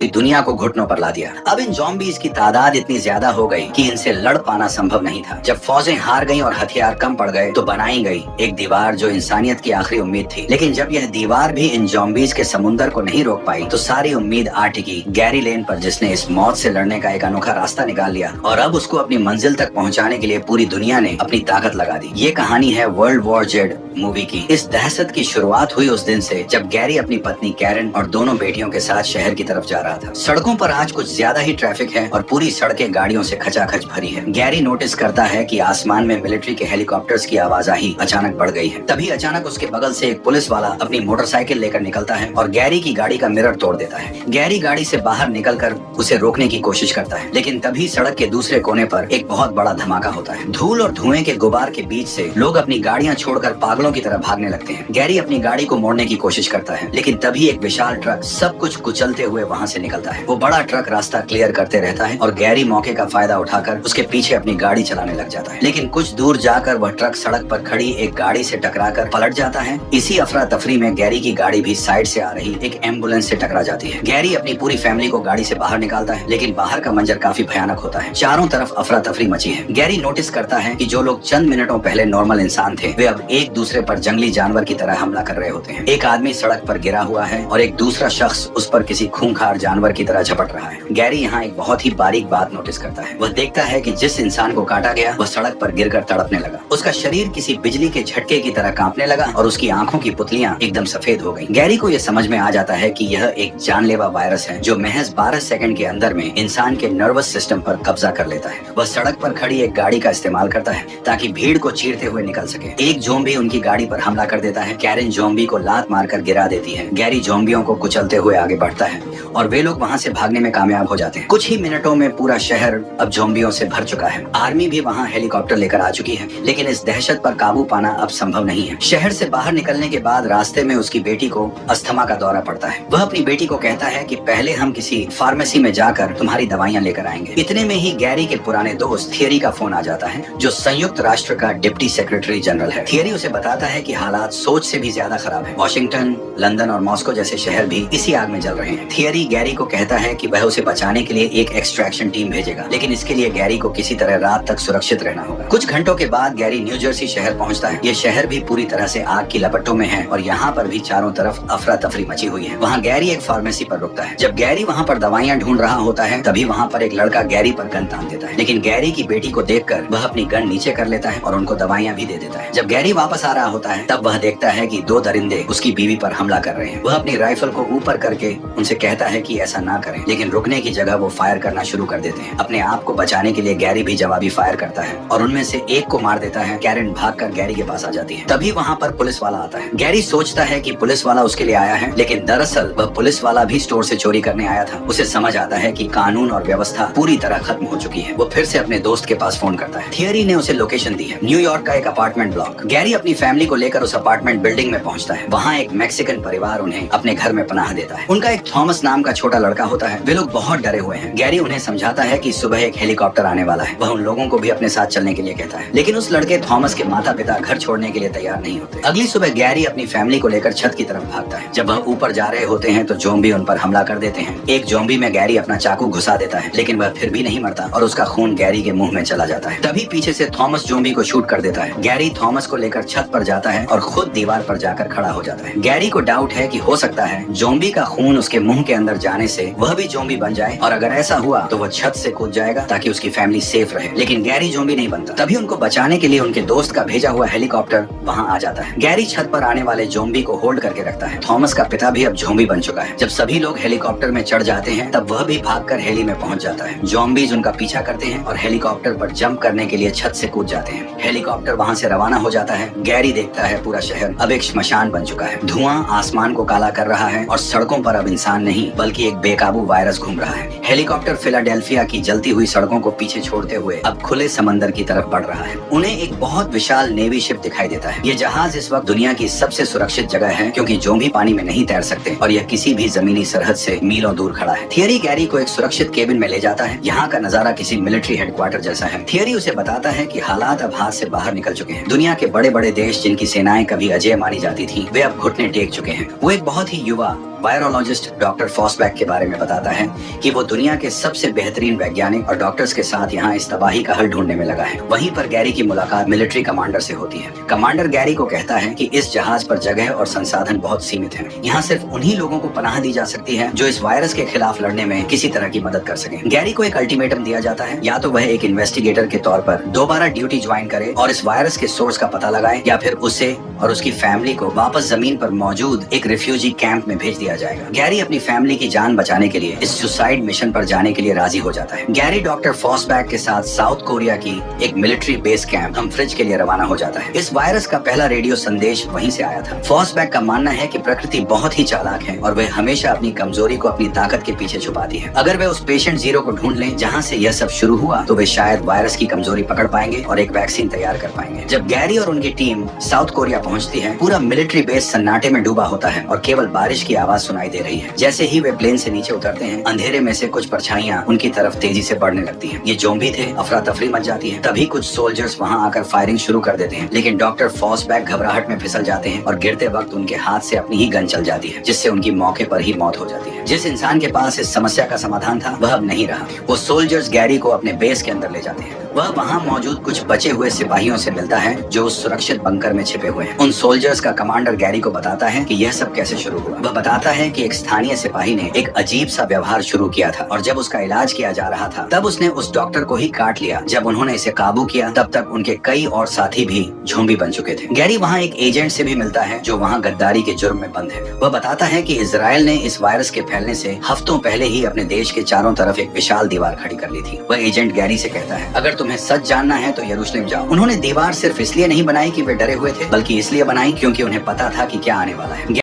दुनिया को घुटनों पर ला दिया। अब इन ज़ॉम्बीज़ की तादाद इतनी ज्यादा हो गई कि इनसे लड़ पाना संभव नहीं था। जब फौजें हार गईं और हथियार कम पड़ गए तो बनाई गई एक दीवार जो इंसानियत की आखिरी उम्मीद थी। लेकिन जब यह दीवार भी इन ज़ॉम्बीज़ के समुंदर को नहीं रोक पाई तो सारी उम्मीद आ टिकी गैरी लेन पर, जिसने इस मौत से लड़ने का एक अनोखा रास्ता निकाल लिया और अब उसको अपनी मंजिल तक पहुँचाने के लिए पूरी दुनिया ने अपनी ताकत लगा दी। ये कहानी है वर्ल्ड वॉर जेड मूवी की। इस दहशत की शुरुआत हुई उस दिन से जब गैरी अपनी पत्नी कैरन और दोनों बेटियों के साथ शहर की तरफ जा रहा था। सड़कों पर आज कुछ ज्यादा ही ट्रैफिक है और पूरी सड़कें गाड़ियों से खचाखच भरी है। गैरी नोटिस करता है कि आसमान में मिलिट्री के हेलीकॉप्टर्स की आवाजाही अचानक बढ़ गई है। तभी अचानक उसके बगल से एक पुलिस वाला अपनी मोटरसाइकिल लेकर निकलता है और गैरी की गाड़ी का मिरर तोड़ देता है। गैरी गाड़ी से बाहर निकलकर उसे रोकने की कोशिश करता है, लेकिन तभी सड़क के दूसरे कोने पर एक बहुत बड़ा धमाका होता है। धूल और धुएं के गुबार के बीच से लोग अपनी गाड़ियां छोड़कर पागलों की तरह भागने लगते हैं। गैरी अपनी गाड़ी को मोड़ने की कोशिश करता है, लेकिन तभी एक विशाल ट्रक सब कुछ कुचलते हुए वहाँ से निकलता है। वो बड़ा ट्रक रास्ता क्लियर करते रहता है और गैरी मौके का फायदा उठाकर उसके पीछे अपनी गाड़ी चलाने लग जाता है। लेकिन कुछ दूर जाकर वह ट्रक सड़क पर खड़ी एक गाड़ी से टकराकर पलट जाता है। इसी अफरा तफरी में गैरी की गाड़ी भी साइड से आ रही एक एम्बुलेंस से टकरा जाती है। गैरी अपनी पूरी फैमिली को गाड़ी से बाहर निकालता है, लेकिन बाहर का मंजर काफी भयानक होता है। चारों तरफ अफरा तफरी मची है। गैरी नोटिस करता है कि जो लोग चंद मिनटों पहले नॉर्मल इंसान थे वे अब एक दूसरे पर जंगली जानवर की तरह हमला कर रहे होते हैं। एक आदमी सड़क पर गिरा हुआ है और एक दूसरा शख्स उस पर किसी खूंखार जानवर की तरह झपट रहा है। गैरी यहाँ एक बहुत ही बारीक बात नोटिस करता है। वह देखता है कि जिस इंसान को काटा गया वह सड़क पर गिरकर तड़पने लगा। उसका शरीर किसी बिजली के झटके की तरह कांपने लगा और उसकी आंखों की पुतलियां एकदम सफेद हो गईं। गैरी को यह समझ में आ जाता है कि यह एक जानलेवा वायरस है जो महज 12 सेकंड के अंदर में इंसान के नर्वस सिस्टम पर कब्जा कर लेता है। वह सड़क पर खड़ी एक गाड़ी का इस्तेमाल करता है ताकि भीड़ को चीरते हुए निकल सके। एक ज़ॉम्बी उनकी गाड़ी पर हमला कर देता है। कैरन ज़ॉम्बी को लात मारकर गिरा देती है। गैरी ज़ॉम्बियों को कुचलते हुए आगे बढ़ता है और वे लोग वहाँ से भागने में कामयाब हो जाते हैं। कुछ ही मिनटों में पूरा शहर अब ज़ॉम्बियों से भर चुका है। आर्मी भी वहाँ हेलीकॉप्टर लेकर आ चुकी है, लेकिन इस दहशत पर काबू पाना अब संभव नहीं है। शहर से बाहर निकलने के बाद रास्ते में उसकी बेटी को अस्थमा का दौरा पड़ता है। वह अपनी बेटी को कहता है कि पहले हम किसी फार्मेसी में जाकर तुम्हारी दवाइयाँ लेकर आएंगे। इतने में ही गैरी के पुराने दोस्त थियरी का फोन आ जाता है, जो संयुक्त राष्ट्र का डिप्टी सेक्रेटरी जनरल है। थियरी उसे बताता है कि हालात सोच से भी ज्यादा खराब है। वॉशिंगटन, लंदन और मॉस्को जैसे शहर भी इसी आग में जल रहे हैं। थियरी गैरी को कहता है कि वह उसे बचाने के लिए एक एक्सट्रैक्शन टीम भेजेगा, लेकिन इसके लिए गैरी को किसी तरह रात तक सुरक्षित रहना होगा। कुछ घंटों के बाद गैरी न्यू जर्सी शहर पहुंचता है। ये शहर भी पूरी तरह से आग की लपटों में है और यहाँ पर भी चारों तरफ अफरा तफरी मची हुई है। वहाँ गैरी एक फार्मेसी पर रुकता है। जब गैरी वहाँ पर दवाइयाँ ढूंढ रहा होता है तभी वहाँ पर एक लड़का गैरी पर गन तान देता है, लेकिन गैरी की बेटी को देखकर वह अपनी गन नीचे कर लेता है और उनको दवाइयाँ भी दे देता है। जब गैरी वापस आ रहा होता है तब वह देखता है कि 2 दरिंदे उसकी बीवी पर हमला कर रहे हैं। वह अपनी राइफल को ऊपर करके उनसे कहता है कि ऐसा ना करें, लेकिन रुकने की जगह वो फायर करना शुरू कर देते हैं। अपने आप को बचाने के लिए गैरी भी जवाबी फायर करता है और उनमें से एक को मार देता है। कैरन भागकर गैरी के पास आ जाती है। तभी वहाँ पर पुलिस वाला आता है। गैरी सोचता है कि पुलिस वाला उसके लिए आया है, लेकिन दरअसल वह पुलिस वाला भी स्टोर से चोरी करने आया था। उसे समझ आता है कि कानून और व्यवस्था पूरी तरह खत्म हो चुकी है। वो फिर से अपने दोस्त के पास फोन करता है। थियरी ने उसे लोकेशन दी है, न्यूयॉर्क का एक अपार्टमेंट ब्लॉक। गैरी अपनी फैमिली को लेकर उस अपार्टमेंट बिल्डिंग में पहुंचता है। वहाँ एक मैक्सिकन परिवार उन्हें अपने घर में पनाह देता है। उनका एक थॉमस नाम का छोटा लड़का होता है। वे लोग बहुत डरे हुए हैं। गैरी उन्हें समझाता है कि सुबह एक हेलीकॉप्टर आने वाला है। वह उन लोगों को भी अपने साथ चलने के लिए कहता है, लेकिन उस लड़के थॉमस के माता पिता घर छोड़ने के लिए तैयार नहीं होते। अगली सुबह गैरी अपनी फैमिली को लेकर छत की तरफ भागता है। जब वह ऊपर जा रहे होते हैं तो ज़ॉम्बी उन पर हमला कर देते हैं। एक ज़ॉम्बी में गैरी अपना चाकू घुसा देता है, लेकिन वह फिर भी नहीं मरता और उसका खून गैरी के मुंह में चला जाता है। तभी पीछे से थॉमस ज़ॉम्बी को शूट कर देता है। गैरी थॉमस को लेकर छत पर जाता है और खुद दीवार पर जाकर खड़ा हो जाता है। गैरी को डाउट है कि हो सकता है ज़ॉम्बी का खून उसके मुंह के अंदर जाने से वह भी ज़ॉम्बी बन जाए, और अगर ऐसा हुआ तो वह छत से कूद जाएगा ताकि उसकी फैमिली सेफ रहे। लेकिन गैरी ज़ॉम्बी नहीं बनता। तभी उनको बचाने के लिए उनके दोस्त का भेजा हुआ हेलीकॉप्टर वहां आ जाता है। गैरी छत पर आने वाले ज़ॉम्बी को होल्ड करके रखता है। थॉमस का पिता भी अब ज़ॉम्बी बन चुका है। जब सभी लोग हेलीकॉप्टर में चढ़ जाते हैं तब वह भी भागकर हेली में पहुंच जाता है। ज़ॉम्बीज उनका पीछा करते हैं और हेलीकॉप्टर पर जंप करने के लिए छत से कूद जाते हैं। हेलीकॉप्टर वहां से रवाना हो जाता है। गैरी देखता है पूरा शहर अब एक श्मशान बन चुका है। धुआं आसमान को काला कर रहा है और सड़कों पर अब इंसान नहीं बल्कि एक बेकाबू वायरस घूम रहा है। हेलीकॉप्टर फिलाडेल्फिया की जलती हुई सड़कों को पीछे छोड़ते हुए अब खुले समंदर की तरफ बढ़ रहा है। उन्हें एक बहुत विशाल नेवी शिप दिखाई देता है। ये जहाज इस वक्त दुनिया की सबसे सुरक्षित जगह है, क्योंकि ज़ॉम्बी पानी में नहीं तैर सकते और यह किसी भी जमीनी सरहद से मीलों दूर खड़ा है। थियरी गैरी को एक सुरक्षित केबिन में ले जाता है। यहाँ का नजारा किसी मिलिट्री हेडक्वार्टर जैसा है। थियरी उसे बताता है कि हालात अब हाथ से बाहर निकल चुके हैं। दुनिया के बड़े बड़े देश जिनकी सेनाएं कभी अजय मानी जाती थी वे अब घुटने टेक चुके हैं। वो एक बहुत ही युवा वायरोलॉजिस्ट डॉक्टर फॉसबैक के बारे में बताता है कि वो दुनिया के सबसे बेहतरीन वैज्ञानिक और डॉक्टर्स के साथ यहाँ इस तबाही का हल ढूंढने में लगा है। वहीं पर गैरी की मुलाकात मिलिट्री कमांडर से होती है। कमांडर गैरी को कहता है कि इस जहाज पर जगह और संसाधन बहुत सीमित हैं। यहाँ सिर्फ उन्हीं लोगों को पनाह दी जा सकती है जो इस वायरस के खिलाफ लड़ने में किसी तरह की मदद कर सके। गैरी को एक अल्टीमेटम दिया जाता है, या तो वह एक इन्वेस्टिगेटर के तौर पर दोबारा ड्यूटी ज्वाइन करे और इस वायरस के सोर्स का पता लगाए, या फिर उसे और उसकी फैमिली को वापस जमीन पर मौजूद एक रिफ्यूजी कैंप में भेज दिया जाएगा। गैरी अपनी फैमिली की जान बचाने के लिए इस सुसाइड मिशन पर जाने के लिए राजी हो जाता है। गैरी डॉक्टर फॉसबैक के साथ साउथ कोरिया की एक मिलिट्री बेस कैंप हमफ्रिज के लिए रवाना हो जाता है। इस वायरस का पहला रेडियो संदेश वहीं से आया था। फॉसबैक का मानना है कि प्रकृति बहुत ही चालाक है और वह हमेशा अपनी कमजोरी को अपनी ताकत के पीछे छुपाती है। अगर वे उस पेशेंट जीरो को ढूंढ लें जहाँ से यह सब शुरू हुआ, तो वे शायद वायरस की कमजोरी पकड़ पाएंगे और एक वैक्सीन तैयार कर पाएंगे। जब गैरी और उनकी टीम साउथ कोरिया पहुंचती है, पूरा मिलिट्री बेस सन्नाटे में डूबा होता है और केवल बारिश की आवाज सुनाई दे रही है। जैसे ही वे प्लेन से नीचे उतरते हैं, अंधेरे में से कुछ परछाइयां उनकी तरफ तेजी से बढ़ने लगती हैं। ये ज़ॉम्बी थे। अफरा तफरी मच जाती है। तभी कुछ सोल्जर्स वहां आकर फायरिंग शुरू कर देते हैं, लेकिन डॉक्टर फॉसबैक घबराहट में फिसल जाते हैं और गिरते वक्त उनके हाथ से अपनी ही गन चल जाती है, जिससे उनकी मौके पर ही मौत हो जाती है। जिस इंसान के पास इस समस्या का समाधान था, वह अब नहीं रहा। वो सोल्जर्स गैरी को अपने बेस के अंदर ले जाते हैं। वह वहां मौजूद कुछ बचे हुए सिपाहियों से मिलता है जो उस सुरक्षित बंकर में छिपे हुए हैं। उन सोल्जर्स का कमांडर गैरी को बताता है कि यह सब कैसे शुरू हुआ। वह बताता है कि एक स्थानीय सिपाही ने एक अजीब सा व्यवहार शुरू किया था और जब उसका इलाज किया जा रहा था, तब उसने उस डॉक्टर को ही काट लिया। जब उन्होंने इसे काबू किया, तब तक उनके कई और साथी भी ज़ॉम्बी बन चुके थे। गैरी वहाँ एक एजेंट से भी मिलता है जो वहाँ गद्दारी के जुर्म में बंद है। वह बताता है कि इजराइल ने इस वायरस के फैलने से हफ्तों पहले ही अपने देश के चारों तरफ एक विशाल दीवार खड़ी कर ली थी। वह एजेंट गैरी से कहता है, अगर तुम्हें सच जानना है तो यरूशलेम जाओ। उन्होंने दीवार सिर्फ इसलिए नहीं बनाई कि वे डरे हुए थे, बल्कि इसलिए बनाई क्योंकि उन्हें पता था कि क्या आने वाला है।